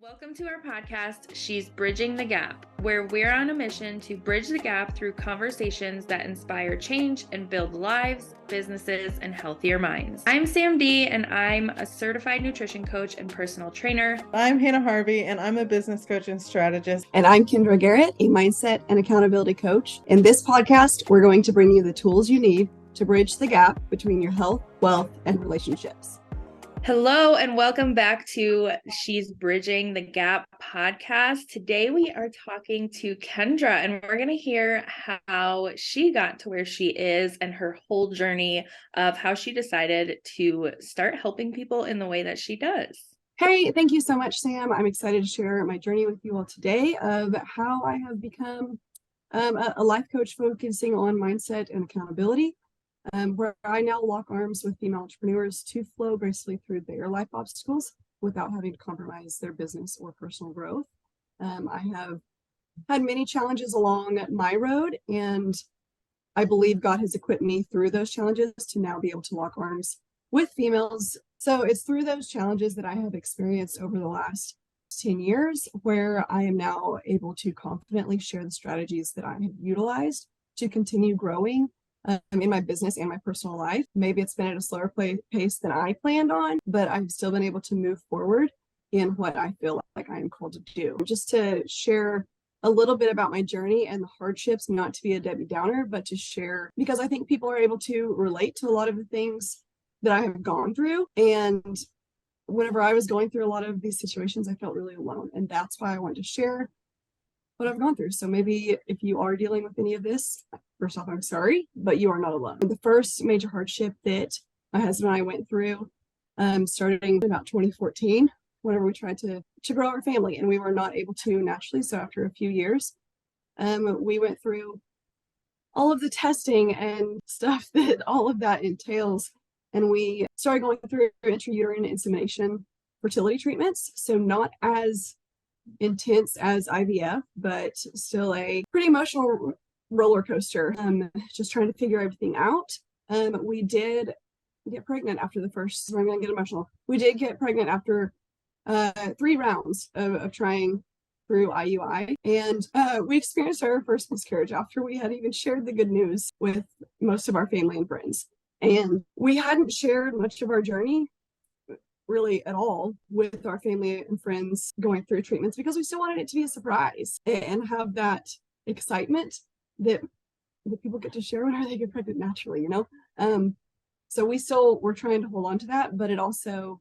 Welcome to our podcast, She's Bridging the Gap, where we're on a mission to bridge the gap through conversations that inspire change and build lives, businesses, and healthier minds. I'm Sam D, and I'm a certified nutrition coach and personal trainer. I'm Hannah Harvey, and I'm a business coach and strategist. And I'm Kendra Garrett, a mindset and accountability coach. In this podcast, we're going to bring you the tools you need to bridge the gap between your health, wealth, and relationships. Hello, and welcome back to She's Bridging the Gap podcast. Today we are talking to Kendra, and we're going to hear how she got to where she is and her whole journey of how she decided to start helping people in the way that she does. Hey, thank you so much, Sam. I'm excited to share my journey with you all today of how I have become a life coach focusing on mindset and accountability. Where I now lock arms with female entrepreneurs to flow gracefully through their life obstacles without having to compromise their business or personal growth. I have had many challenges along my road, and I believe God has equipped me through those challenges to now be able to lock arms with females. So it's through those challenges that I have experienced over the last 10 years where I am now able to confidently share the strategies that I have utilized to continue growing in my business and my personal life. Maybe it's been at a slower pace than I planned on, but I've still been able to move forward in what I feel like I am called to do. Just to share a little bit about my journey and the hardships, not to be a Debbie Downer, but to share because I think people are able to relate to a lot of the things that I have gone through. And whenever I was going through a lot of these situations, I felt really alone. And that's why I wanted to share what I've gone through. So maybe if you are dealing with any of this, first off, I'm sorry, but you are not alone. The first major hardship that my husband and I went through, starting about 2014, whenever we tried to grow our family, and we were not able to naturally. So after a few years, we went through all of the testing and stuff that all of that entails. And we started going through intrauterine insemination fertility treatments. So not as intense as IVF, but still a pretty emotional roller coaster. Just trying to figure everything out. We did get pregnant after the first, so I'm going to get emotional. We did get pregnant after 3 rounds of trying through IUI, and we experienced our first miscarriage after we had even shared the good news with most of our family and friends. And we hadn't shared much of our journey really at all with our family and friends going through treatments because we still wanted it to be a surprise and have that excitement that people get to share whenever they get pregnant naturally, you know? So we still were trying to hold on to that, but it also,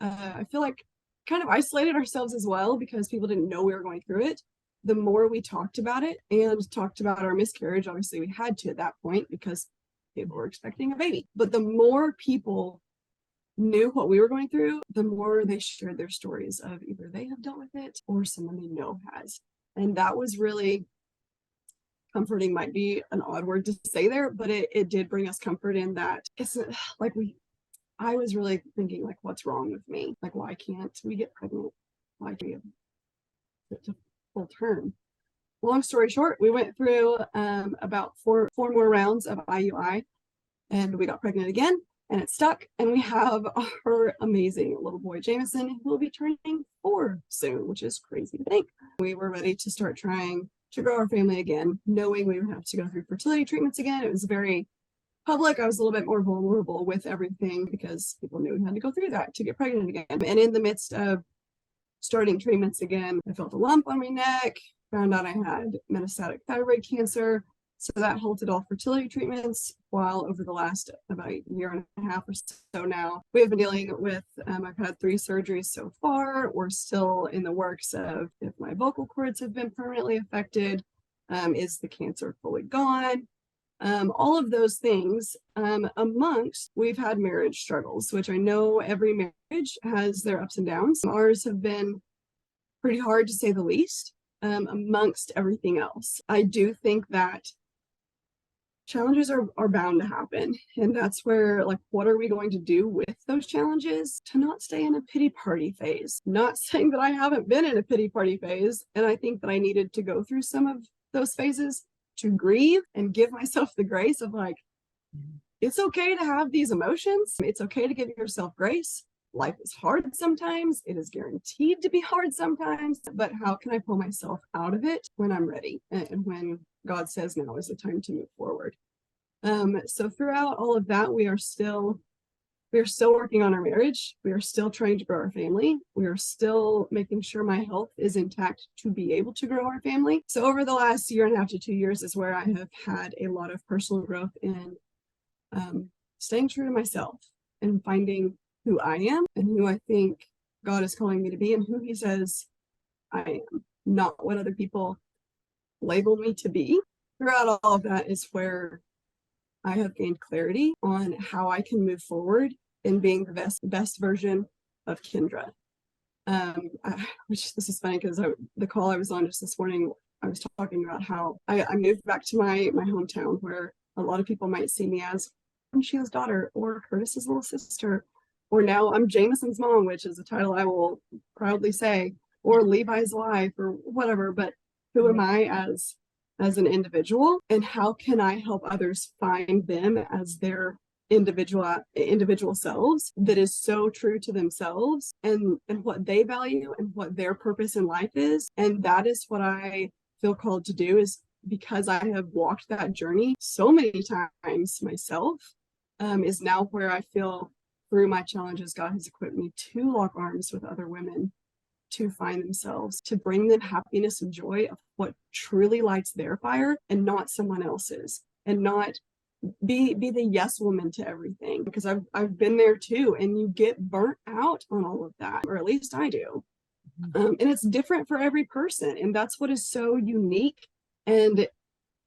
I feel like kind of isolated ourselves as well because people didn't know we were going through it. The more we talked about it and talked about our miscarriage, obviously we had to at that point because people were expecting a baby, but the more people knew what we were going through, the more they shared their stories of either they have dealt with it or someone they know has. And that was really comforting, might be an odd word to say there, but it did bring us comfort in that it's like I was really thinking like, what's wrong with me? Like, why can't we get pregnant? Why can't we have it to full term? Long story short, we went through about four more rounds of IUI and we got pregnant again. And it stuck, and we have our amazing little boy, Jameson, who will be turning 4 soon, which is crazy to think. We were ready to start trying to grow our family again, knowing we would have to go through fertility treatments again. It was very public. I was a little bit more vulnerable with everything because people knew we had to go through that to get pregnant again. And in the midst of starting treatments again, I felt a lump on my neck, found out I had metastatic thyroid cancer. So that halted all fertility treatments, while over the last about a year and a half or so now, we have been dealing with, I've had 3 surgeries so far. We're still in the works of if my vocal cords have been permanently affected, is the cancer fully gone? All of those things, amongst, we've had marriage struggles, which I know every marriage has their ups and downs. Ours have been pretty hard to say the least, amongst everything else. I do think that challenges are bound to happen. And that's where, like, what are we going to do with those challenges to not stay in a pity party phase? Not saying that I haven't been in a pity party phase. And I think that I needed to go through some of those phases to grieve and give myself the grace of like, it's okay to have these emotions. It's okay to give yourself grace. life is hard sometimes. It is guaranteed to be hard sometimes, but how can I pull myself out of it when I'm ready and when God says now is the time to move forward? So throughout all of that, we are still working on our marriage. We are still trying to grow our family. We are still making sure my health is intact to be able to grow our family. So over the last year and a half to 2 years is where I have had a lot of personal growth in staying true to myself and finding who I am and who I think God is calling me to be and who he says I am, not what other people label me to be. Throughout all of that is where I have gained clarity on how I can move forward in being the best version of Kendra. Which this is funny because the call I was on just this morning, I was talking about how I moved back to my hometown where a lot of people might see me as I'm Sheila's daughter or Curtis's little sister, or now I'm Jameson's mom, which is a title I will proudly say, or Levi's wife or whatever. But who am I as an individual, and how can I help others find them as their individual selves that is so true to themselves and what they value and what their purpose in life is. And that is what I feel called to do, is because I have walked that journey so many times myself, is now where I feel through my challenges God has equipped me to lock arms with other women to find themselves, to bring them happiness and joy of what truly lights their fire and not someone else's, and not be the yes woman to everything, because I've been there too, and you get burnt out on all of that, or at least I do. And it's different for every person, and that's what is so unique and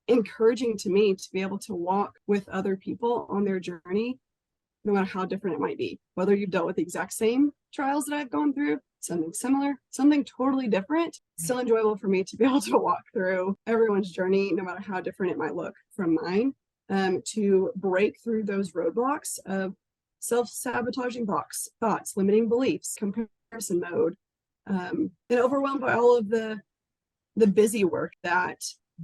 encouraging to me, to be able to walk with other people on their journey, no matter how different it might be, whether you've dealt with the exact same trials that I've gone through, something similar, something totally different. Still enjoyable for me to be able to walk through everyone's journey, no matter how different it might look from mine, to break through those roadblocks of self-sabotaging thoughts, limiting beliefs, comparison mode, and overwhelmed by all of the busy work that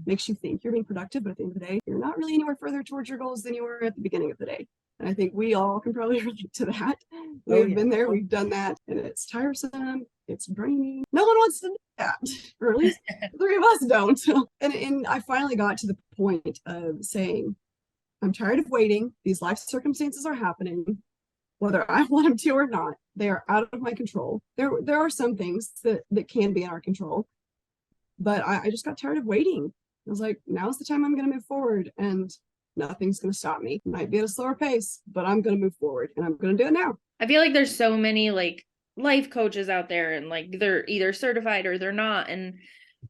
makes you think you're being productive, but at the end of the day, you're not really anywhere further towards your goals than you were at the beginning of the day. And I think we all can probably relate to that. We've been there, we've done that, and it's tiresome, it's draining. No one wants to do that, or at least 3 of us don't. And I finally got to the point of saying, I'm tired of waiting. These life circumstances are happening, whether I want them to or not. They are out of my control. There are some things that can be in our control, but I just got tired of waiting. I was like, now's the time I'm going to move forward, and nothing's going to stop me. Might be at a slower pace, but I'm going to move forward, and I'm going to do it now. I feel like there's so many like life coaches out there, and like they're either certified or they're not. And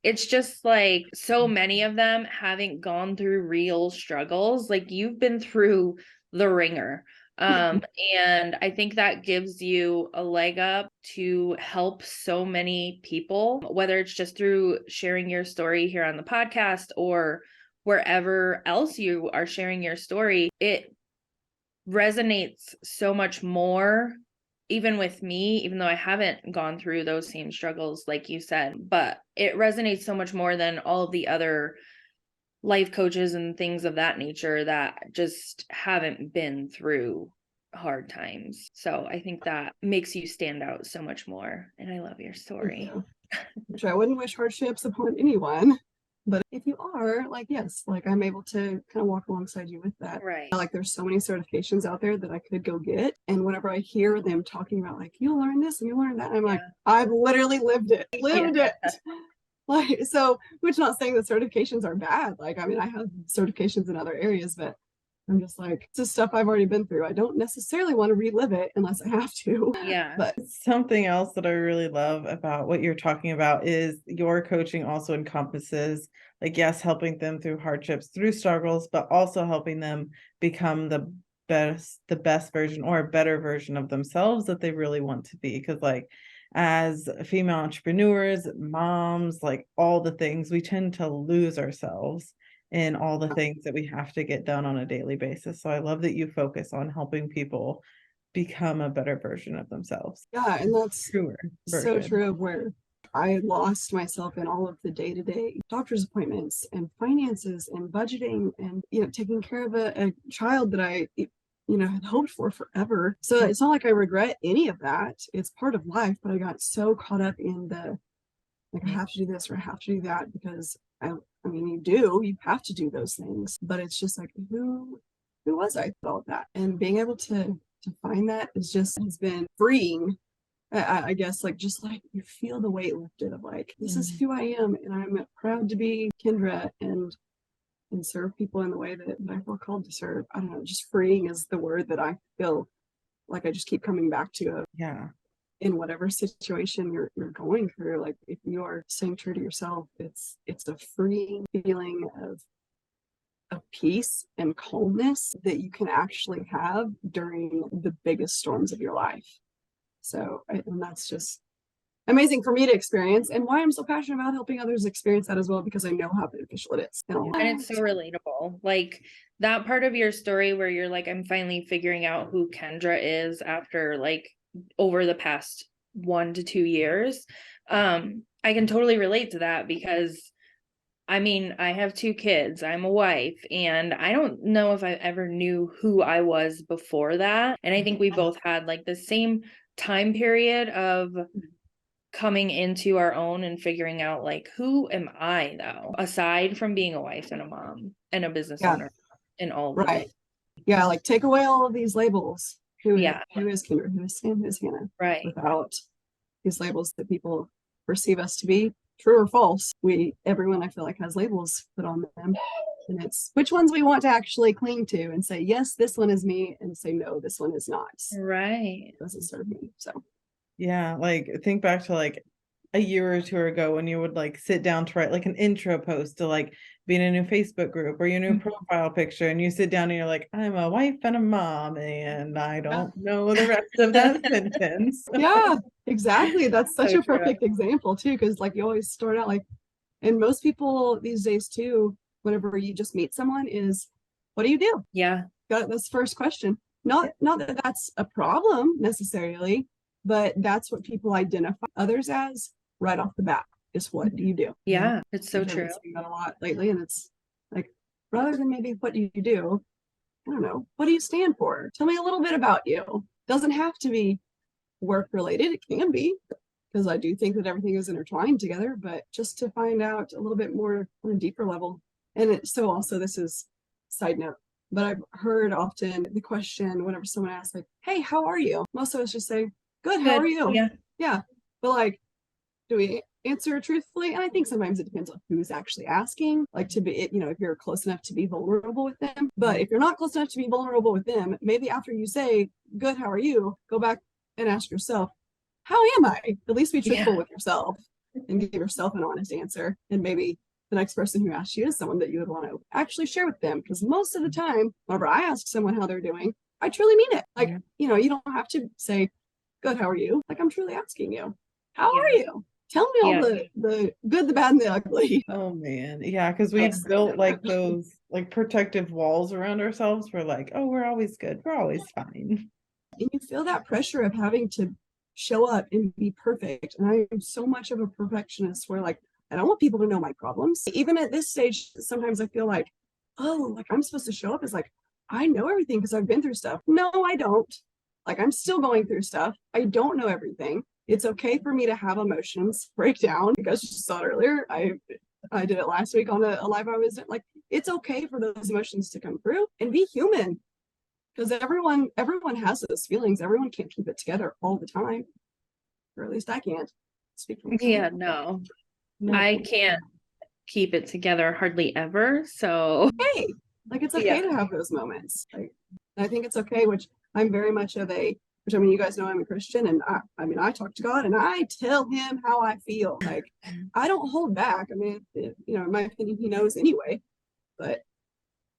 it's just like so many of them haven't gone through real struggles. Like you've been through the ringer. And I think that gives you a leg up to help so many people, whether it's just through sharing your story here on the podcast or wherever else you are sharing your story. It resonates so much more, even with me, even though I haven't gone through those same struggles like you said, but it resonates so much more than all of the other life coaches and things of that nature that just haven't been through hard times. So I think that makes you stand out so much more. And I love your story. Which I wouldn't wish hardships upon anyone. But if you are, like, yes, like I'm able to kind of walk alongside you with that. Right. Like there's so many certifications out there that I could go get. And whenever I hear them talking about like, you'll learn this and you'll learn that, I'm like, I've literally lived it. Like, so, which not saying that certifications are bad. Like, I mean, I have certifications in other areas, but I'm just like, this is stuff I've already been through. I don't necessarily want to relive it unless I have to. Yeah. But something else that I really love about what you're talking about is your coaching also encompasses, like, yes, helping them through hardships, through struggles, but also helping them become the best version or a better version of themselves that they really want to be. Because like, as female entrepreneurs, moms, like all the things, we tend to lose ourselves in all the things that we have to get done on a daily basis. So I love that you focus on helping people become a better version of themselves. Yeah, and that's truer so version. true, where I lost myself in all of the day-to-day doctor's appointments and finances and budgeting and, you know, taking care of a child that had hoped for forever. So it's not like I regret any of that. It's part of life, but I got so caught up in the, like, I have to do this or I have to do that because I mean, you have to do those things, but it's just like, who was I with all of that? And being able to find that has been freeing. I guess, like, just like you feel the weight lifted of like, this is who I am, and I'm proud to be Kendra and serve people in the way that I feel called to serve. I don't know, just freeing is the word that I feel like I just keep coming back to. Yeah. In whatever situation you're going through, like, if you are staying true to yourself, it's a freeing feeling of peace and calmness that you can actually have during the biggest storms of your life. So, and that's just amazing for me to experience, and why I'm so passionate about helping others experience that as well, because I know how beneficial it is. And it's so relatable. Like that part of your story where you're like, I'm finally figuring out who Kendra is after like over the past 1 to 2 years. I can totally relate to that because I mean, I have 2 kids, I'm a wife, and I don't know if I ever knew who I was before that. And I think we both had like the same time period of coming into our own and figuring out like, who am I though, aside from being a wife and a mom and a business owner and all of right. it. Yeah, like take away all of these labels. Who is Kendra? Who is Sam? Who is Hannah? Right. Without these labels that people perceive us to be true or false. Everyone I feel like has labels put on them. And it's which ones we want to actually cling to and say, yes, this one is me, and say, no, this one is not. Right. It doesn't serve me. So yeah, like think back to like a year or two ago when you would like sit down to write like an intro post to like be in a new Facebook group or your new profile picture, and you sit down and you're like, I'm a wife and a mom and I don't know the rest of that sentence. Yeah, exactly. That's such So a perfect example too, because like you always start out like, and most people these days too, whenever you just meet someone, is what do you do? Yeah. That's the first question. Not that that's a problem necessarily, but that's what people identify others as right off the bat, is what do you do? Yeah, it's so true. I've been seeing that a lot lately, and it's like, rather than maybe what do you do, I don't know, what do you stand for? Tell me a little bit about you. Doesn't have to be work related. It can be, because I do think that everything is intertwined together, but just to find out a little bit more on a deeper level. And so also, this is side note, but I've heard often the question whenever someone asks like, hey, how are you? Most of us just say, good, how are you? Yeah. But like, do we answer truthfully? And I think sometimes it depends on who's actually asking, like to be, if you're close enough to be vulnerable with them. But if you're not close enough to be vulnerable with them, maybe after you say, good, how are you? Go back and ask yourself, how am I? At least be truthful with yourself and give yourself an honest answer. And maybe the next person who asks you is someone that you would want to actually share with them. Because most of the time, whenever I ask someone how they're doing, I truly mean it. Like, you don't have to say, good, how are you? Like, I'm truly asking you, how are you? Tell me all the good, the bad, and the ugly. Oh man. Yeah, because we've built like those like protective walls around ourselves. We're like, oh, we're always good. We're always fine. And you feel that pressure of having to show up and be perfect. And I am so much of a perfectionist where like, I don't want people to know my problems. Even at this stage, sometimes I feel like, oh, like I'm supposed to show up as like, I know everything because I've been through stuff. No, I don't. Like, I'm still going through stuff. I don't know everything. It's okay for me to have emotions break down. You guys just saw it earlier. I did it last week on a live I was like, it's okay for those emotions to come through and be human, because everyone has those feelings. Everyone can't keep it together all the time, or at least I can't speak for myself. Yeah, no, I can't keep it together hardly ever. So hey, like it's okay to have those moments. Like, I think it's okay, which I'm very much of a, which I mean, you guys know I'm a Christian, and I talk to God and I tell him how I feel. Like, I don't hold back. I mean, in my opinion, he knows anyway, but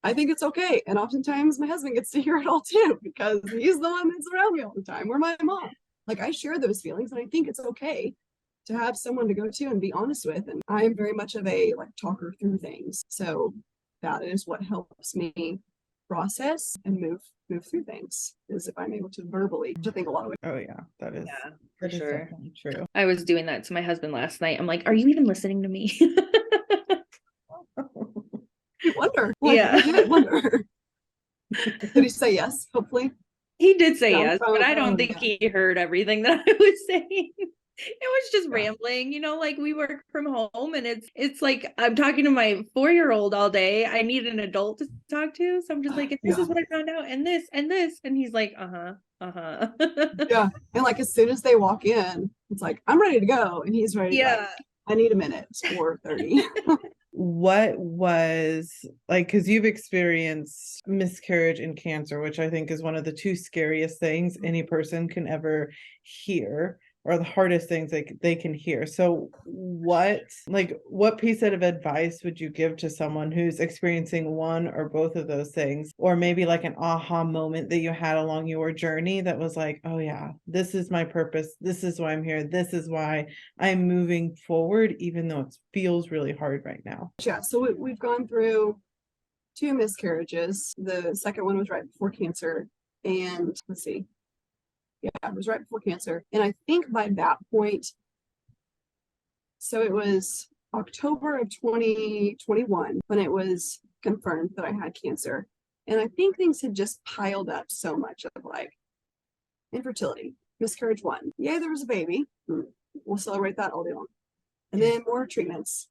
I think it's okay. And oftentimes my husband gets to hear it all too, because he's the one that's around me all the time, or my mom. Like, I share those feelings, and I think it's okay to have someone to go to and be honest with. And I am very much of a like talker through things. So that is what helps me process and move through things, is if I'm able to verbally, which I think a lot of it. Oh yeah, that is for sure definitely true. I was doing that to my husband last night. I'm like, are you even listening to me? I wonder. Yeah. I wonder. Did he say yes? Hopefully. He did say Yeah, yes, but I don't think he heard everything that I was saying. It was just rambling, like we work from home and it's like I'm talking to my 4-year-old all day. I need an adult to talk to. So I'm just like, this is what I found out, and this and this. And he's like, Yeah. And like as soon as they walk in, it's like, I'm ready to go. And he's ready, like, Yeah. I need a minute or 30. What was like, because you've experienced miscarriage and cancer, which I think is one of the two scariest things any person can ever hear, or the hardest things they can hear. So what piece of advice would you give to someone who's experiencing one or both of those things, or maybe like an aha moment that you had along your journey that was like, oh yeah, this is my purpose, this is why I'm here, this is why I'm moving forward, even though it feels really hard right now? Yeah, so we've gone through 2 miscarriages. The second one was right before cancer, and let's see, yeah, it was right before cancer. And I think by that point, so it was October of 2021 when it was confirmed that I had cancer. And I think things had just piled up so much of like infertility, miscarriage 1. Yay, there was a baby. We'll celebrate that all day long. And then more treatments.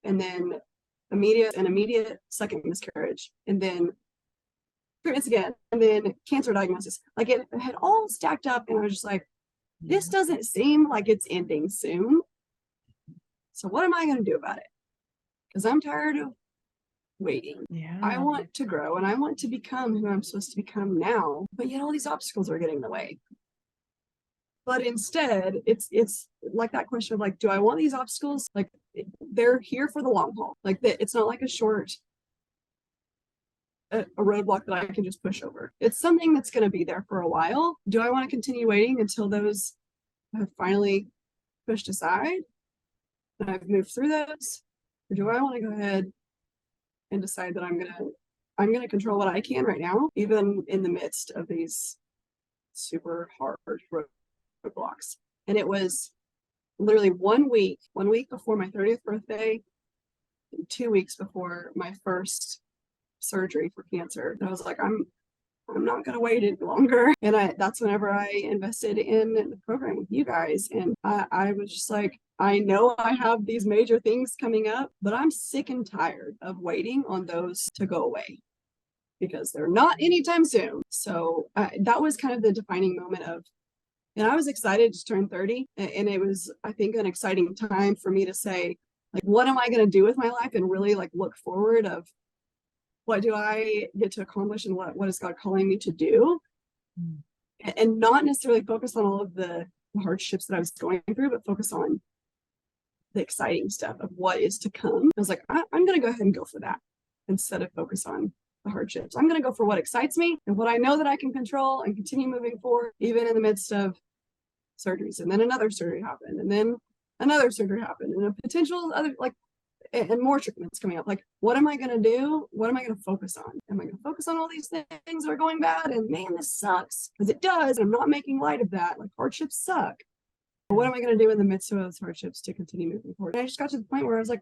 And then immediate second miscarriage. And then treatments again. And then cancer diagnosis. Like it had all stacked up. And I was just like, this doesn't seem like it's ending soon. So what am I going to do about it? Because I'm tired of waiting. Yeah. I want to grow and I want to become who I'm supposed to become now. But yet all these obstacles are getting in the way. But instead, it's like that question of like, do I want these obstacles? Like they're here for the long haul. Like it's not like a roadblock that I can just push over. It's something that's going to be there for a while. Do I want to continue waiting until those have finally pushed aside and I've moved through those? Or do I want to go ahead and decide that I'm gonna control what I can right now, even in the midst of these super hard roadblocks? And it was literally 1 week before my 30th birthday, and 2 weeks before my first surgery for cancer. And I was like, I'm not going to wait any longer. And that's whenever I invested in the program with you guys. And I was just like, I know I have these major things coming up, but I'm sick and tired of waiting on those to go away because they're not anytime soon. So that was kind of the defining moment of, and I was excited to turn 30. And it was, I think, an exciting time for me to say, like, what am I going to do with my life, and really like look forward of what do I get to accomplish and what is God calling me to do? And not necessarily focus on all of the hardships that I was going through, but focus on the exciting stuff of what is to come. I was like, I'm going to go ahead and go for that instead of focus on the hardships. I'm going to go for what excites me and what I know that I can control and continue moving forward, even in the midst of surgeries. And then another surgery happened, and then another surgery happened, and a potential other, like, and more treatments coming up. Like, what am I going to do? What am I going to focus on? Am I going to focus on all these things that are going bad? And man, this sucks, because it does. I'm not making light of that. Like, hardships suck. But what am I going to do in the midst of those hardships to continue moving forward? And I just got to the point where I was like,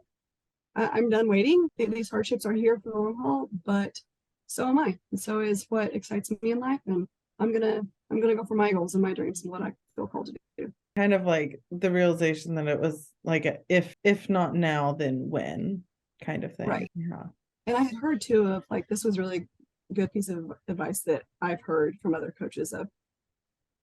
I'm done waiting. These hardships are here for the long haul, but so am I. And so is what excites me in life. And I'm gonna go for my goals and my dreams and what I feel called to do. Kind of like the realization that it was like a, if not now, then when kind of thing. Right. Yeah. And I had heard too of like, this was really a good piece of advice that I've heard from other coaches of,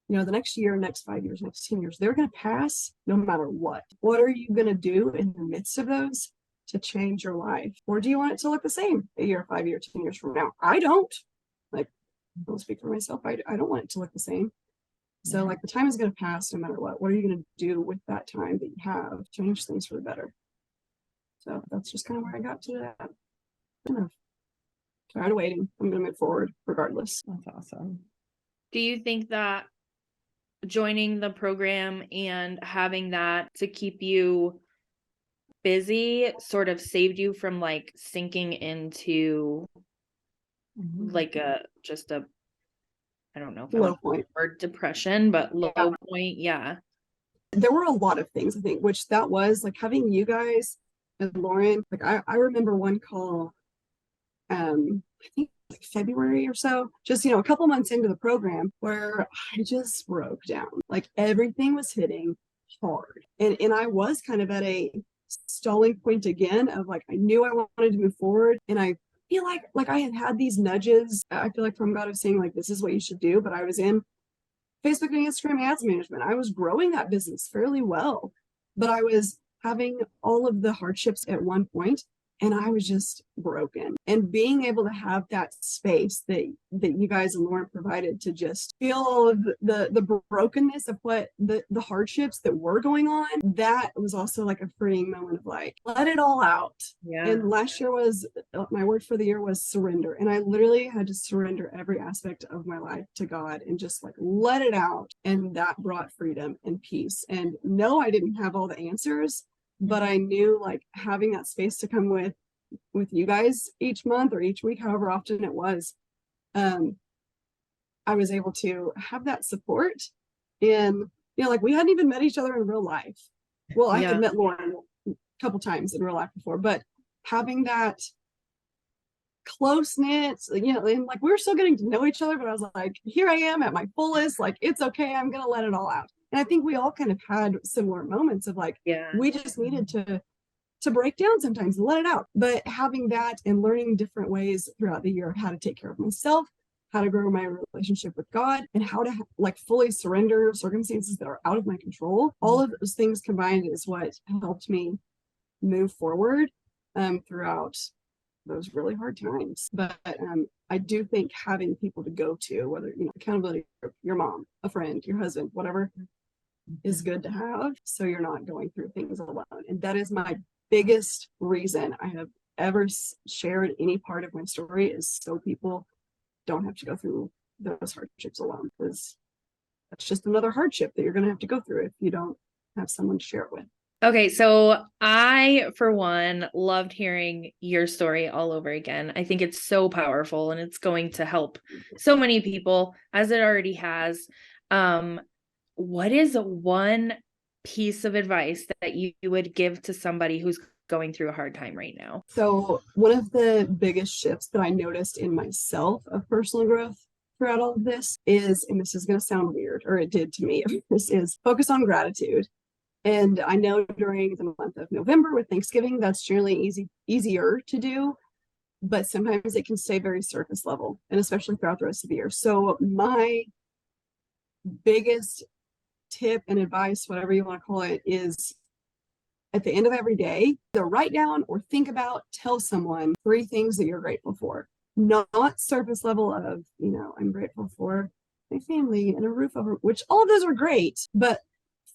the next year, next 5 years, next 10 years, they're going to pass no matter what. What are you going to do in the midst of those to change your life? Or do you want it to look the same a year, 5 years, 10 years from now? I don't. Like, I'll speak for myself. I don't want it to look the same. So like the time is going to pass no matter what. What are you going to do with that time that you have? Change things for the better. So that's just kind of where I got to that. Kind of tired of waiting. I'm going to move forward regardless. That's awesome. Do you think that joining the program and having that to keep you busy sort of saved you from like sinking into like I don't know if low point or depression, but low point? Yeah. There were a lot of things, I think, which that was like having you guys and Lauren. Like I remember one call, I think like February or so, just, a couple months into the program, where I just broke down. Like everything was hitting hard. And I was kind of at a stalling point again of like, I knew I wanted to move forward. And I feel like I had these nudges, I feel like from God, of saying like, this is what you should do. But I was in Facebook and Instagram ads management. I was growing that business fairly well, but I was having all of the hardships at one point, and I was just broken. And being able to have that space that you guys and Lauren provided to just feel all of the brokenness of what the hardships that were going on, that was also like a freeing moment of like, let it all out. Yeah. And last year was, my word for the year was surrender. And I literally had to surrender every aspect of my life to God and just like let it out. And that brought freedom and peace. And no, I didn't have all the answers, but I knew like having that space to come with you guys each month or each week, however often it was, I was able to have that support. And like we hadn't even met each other in real life. Well, I had met Lauren a couple times in real life before, but having that close-knit, and like we were still getting to know each other, but I was like, here I am at my fullest, like it's okay, I'm gonna let it all out. And I think we all kind of had similar moments of like, we just needed to break down sometimes and let it out. But having that and learning different ways throughout the year of how to take care of myself, how to grow my relationship with God, and how to like fully surrender circumstances that are out of my control. All of those things combined is what helped me move forward throughout those really hard times. But I do think having people to go to, whether accountability group, your mom, a friend, your husband, whatever, is good to have, so you're not going through things alone. And that is my biggest reason I have ever shared any part of my story, is so people don't have to go through those hardships alone, because that's just another hardship that you're going to have to go through if you don't have someone to share it with. Okay, so I, for one, loved hearing your story all over again. I think it's so powerful, and it's going to help so many people, as it already has. What is one piece of advice that you would give to somebody who's going through a hard time right now? So one of the biggest shifts that I noticed in myself of personal growth throughout all of this is, and this is going to sound weird, or it did to me, is focus on gratitude. And I know during the month of November with Thanksgiving, that's generally easier to do, but sometimes it can stay very surface level, and especially throughout the rest of the year. So my biggest tip and advice, whatever you want to call it, is at the end of every day, either write down or think about, tell someone 3 things that you're grateful for. Not surface level of, I'm grateful for my family and a roof over, which all of those are great, but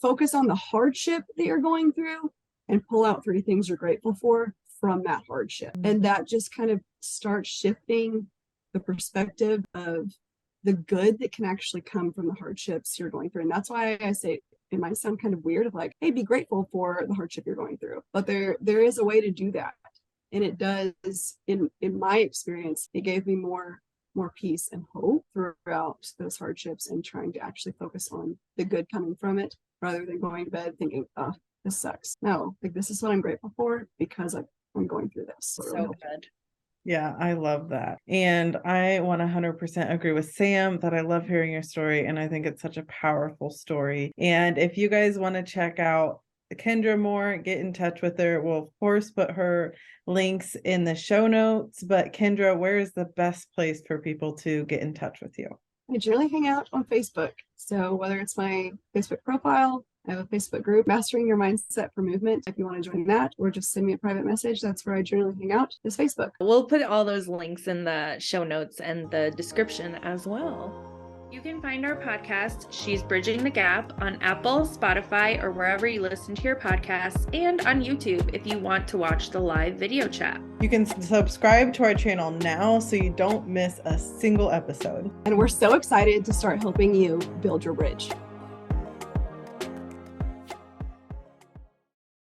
focus on the hardship that you're going through and pull out 3 things you're grateful for from that hardship. And that just kind of starts shifting the perspective of the good that can actually come from the hardships you're going through. And that's why I say it might sound kind of weird of like, hey, be grateful for the hardship you're going through. But there is a way to do that. And it does, in my experience, it gave me more peace and hope throughout those hardships, and trying to actually focus on the good coming from it, rather than going to bed thinking, oh, this sucks. No, like this is what I'm grateful for because I'm going through this. So good. Yeah, I love that. And I 100% agree with Sam that I love hearing your story. And I think it's such a powerful story. And if you guys want to check out Kendra more, get in touch with her. We'll of course put her links in the show notes. But Kendra, where is the best place for people to get in touch with you? I generally hang out on Facebook. So whether it's my Facebook profile, I have a Facebook group, Mastering Your Mindset for Movement. If you want to join that, or just send me a private message, that's where I generally hang out, is Facebook. We'll put all those links in the show notes and the description as well. You can find our podcast, She's Bridging the Gap, on Apple, Spotify, or wherever you listen to your podcasts, and on YouTube if you want to watch the live video chat. You can subscribe to our channel now so you don't miss a single episode. And we're so excited to start helping you build your bridge.